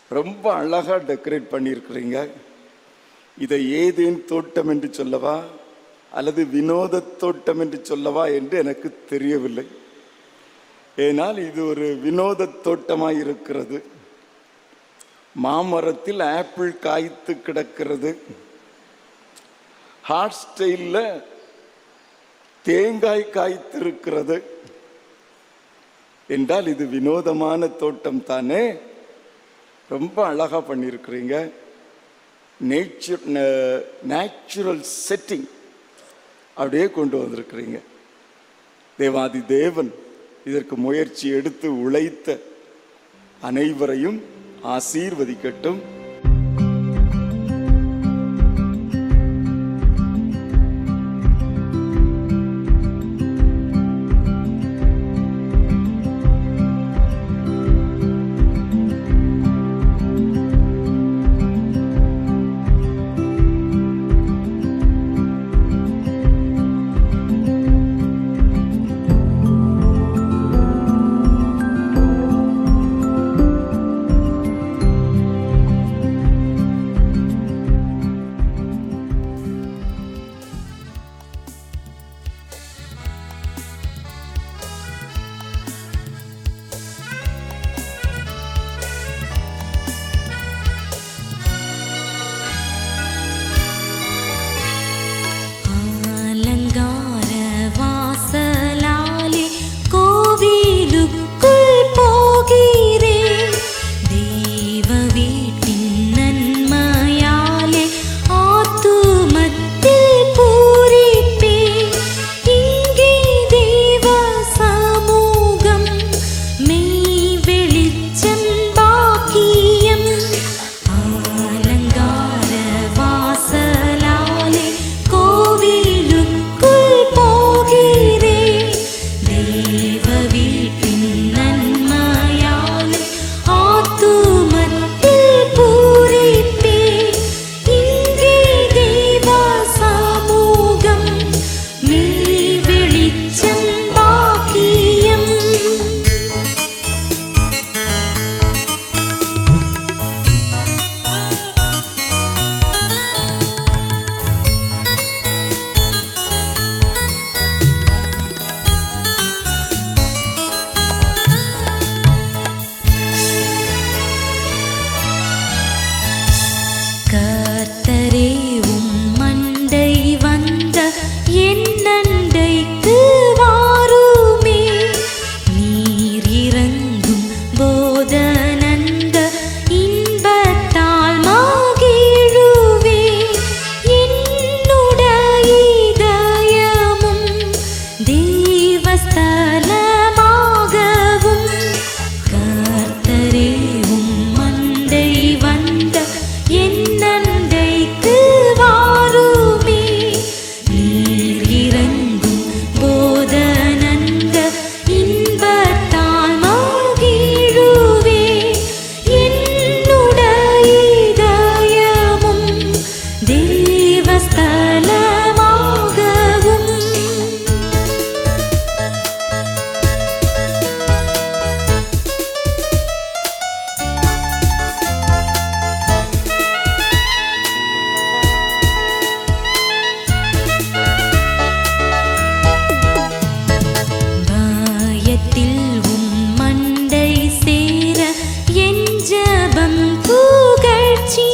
ரொம்ப அழகாக டெக்கரேட் பண்ணியிருக்கிறீங்க. இதை ஏதேன் தோட்டம் என்று சொல்லவா அல்லது வினோத தோட்டம் என்று சொல்லவா என்று எனக்கு தெரியவில்லை. ஏனால் இது ஒரு வினோத தோட்டமாக இருக்கிறது. மாமரத்தில் ஆப்பிள் காய்த்து கிடக்கிறது. ஹார்ட் ஸ்டைலில் தேங்காய் காய்த்திருக்கிறது என்றால் இது வினோதமான தோட்டம் தானே. ரொம்ப அழகாக பண்ணியிருக்கிறீங்க. நேச்சுரல் செட்டிங் அப்படியே கொண்டு வந்திருக்கிறீங்க. தேவாதி தேவன் இதற்கு முயற்சி எடுத்து உழைத்த அனைவரையும் ஆசீர்வதிக்கட்டும். ஜபம் புகழ்ச்சி